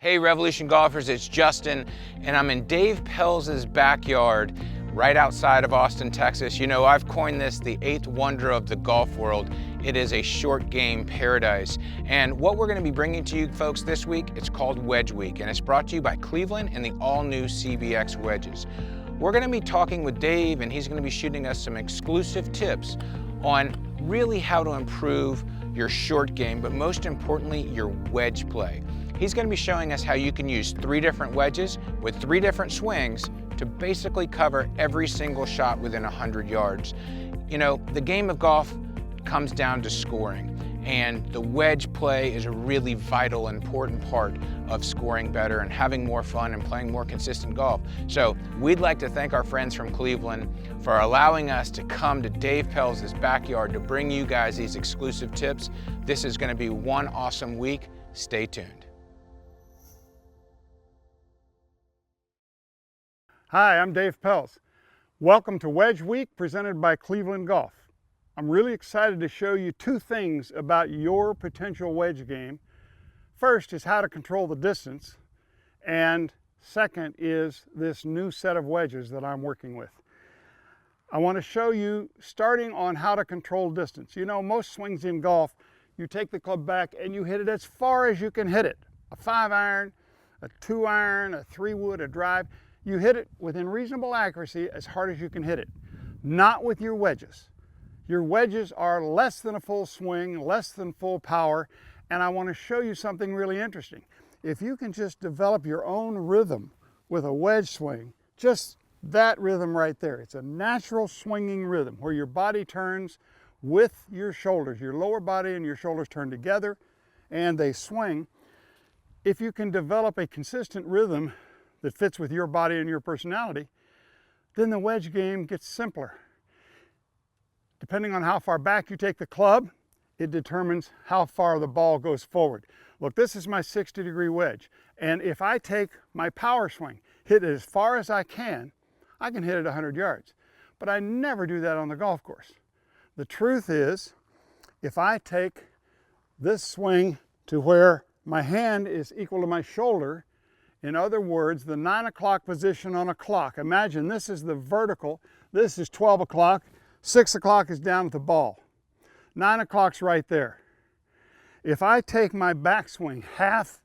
Hey Revolution Golfers, it's Justin, and I'm in Dave Pelz's backyard right outside of Austin, Texas. You know, I've coined this the eighth wonder of the golf world. It is a short game paradise. And what we're gonna be bringing to you folks this week, it's called Wedge Week, and it's brought to you by Cleveland and the all-new CBX wedges. We're gonna be talking with Dave, and he's gonna be shooting us some exclusive tips on really how to improve your short game, but most importantly, your wedge play. He's going to be showing us how you can use 3 different wedges with 3 different swings to basically cover every single shot within 100 yards. You know, the game of golf comes down to scoring, and the wedge play is a really vital, important part of scoring better and having more fun and playing more consistent golf. So we'd like to thank our friends from Cleveland for allowing us to come to Dave Pelz's backyard to bring you guys these exclusive tips. This is going to be one awesome week. Stay tuned. Hi, I'm Dave Pelz. Welcome to Wedge Week presented by Cleveland Golf. I'm really excited to show you 2 things about your potential wedge game. First is how to control the distance, and second is this new set of wedges that I'm working with. I want to show you starting on how to control distance. You know, most swings in golf, you take the club back and you hit it as far as you can hit it. A 5-iron, a 2-iron, a 3-wood, a drive. You hit it within reasonable accuracy as hard as you can hit it, not with your wedges. Your wedges are less than a full swing, less than full power, and I want to show you something really interesting. If you can just develop your own rhythm with a wedge swing, just that rhythm right there, it's a natural swinging rhythm where your body turns with your shoulders, your lower body and your shoulders turn together and they swing. If you can develop a consistent rhythm that fits with your body and your personality, then the wedge game gets simpler. Depending on how far back you take the club, it determines how far the ball goes forward. Look, this is my 60-degree wedge, and if I take my power swing, hit it as far as I can hit it 100 yards. But I never do that on the golf course. The truth is, if I take this swing to where my hand is equal to my shoulder, in other words, the 9 o'clock position on a clock. Imagine this is the vertical, this is 12 o'clock, 6 o'clock is down at the ball. 9 o'clock's right there. If I take my backswing, half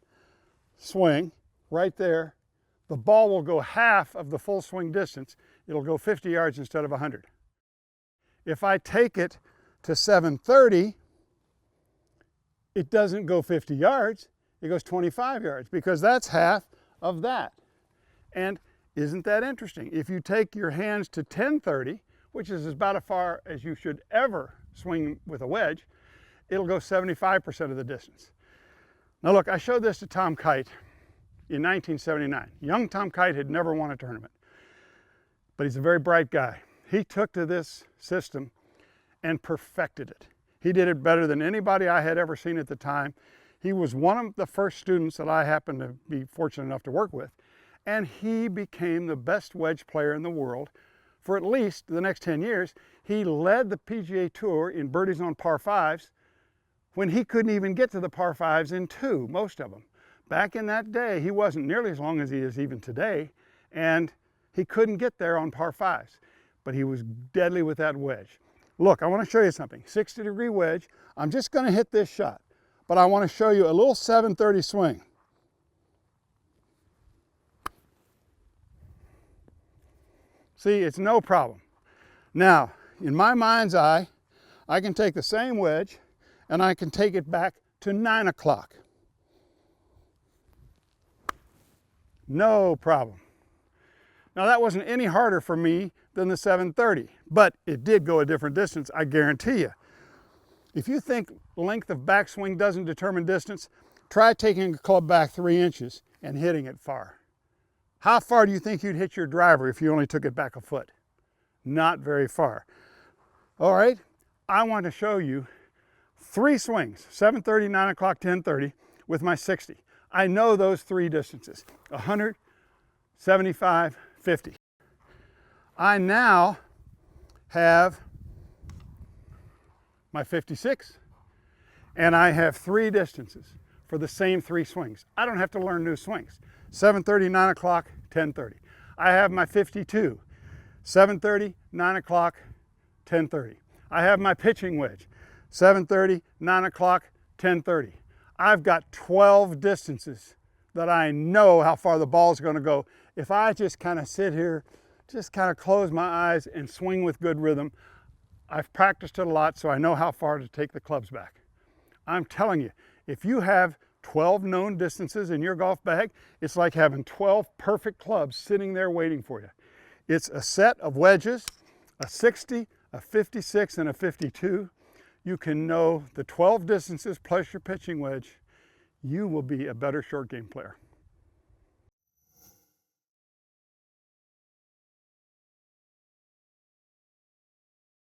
swing, right there, the ball will go half of the full swing distance. It'll go 50 yards instead of 100. If I take it to 7:30, it doesn't go 50 yards, it goes 25 yards because that's half of that. And isn't that interesting? If you take your hands to 10:30, which is about as far as you should ever swing with a wedge, it'll go 75% of the distance. Now look, I showed this to Tom Kite in 1979. Young Tom Kite had never won a tournament, but he's a very bright guy. He took to this system and perfected it. He did it better than anybody I had ever seen at the time. He was one of the first students that I happened to be fortunate enough to work with, and he became the best wedge player in the world for at least the next 10 years. He led the PGA Tour in birdies on par 5s when he couldn't even get to the par 5s in 2, most of them. Back in that day, he wasn't nearly as long as he is even today, and he couldn't get there on par 5s, but he was deadly with that wedge. Look, I want to show you something. 60-degree wedge. I'm just going to hit this shot, but I want to show you a little 7:30 swing. See, it's no problem. Now, in my mind's eye, I can take the same wedge and I can take it back to 9 o'clock. No problem. Now, that wasn't any harder for me than the 7:30, but it did go a different distance, I guarantee you. If you think length of backswing doesn't determine distance, try taking a club back 3 inches and hitting it far. How far do you think you'd hit your driver if you only took it back a foot? Not very far. All right, I want to show you 3 swings, 7:30, 9 o'clock, 10:30, with my 60. I know those 3 distances, 100, 75, 50. I now have my 56, and I have 3 distances. for the same 3 swings. I don't have to learn new swings. 7:30, 9 o'clock, 10:30. I have my 52, 7:30, 9 o'clock, 10:30. I have my pitching wedge, 7:30, 9 o'clock, 10:30. I've got 12 distances that I know how far the ball is going to go. If I just kind of sit here, just kind of close my eyes and swing with good rhythm, I've practiced it a lot, so I know how far to take the clubs back. I'm telling you, if you have 12 known distances in your golf bag, it's like having 12 perfect clubs sitting there waiting for you. It's a set of wedges, a 60, a 56, and a 52. You can know the 12 distances plus your pitching wedge. You will be a better short game player.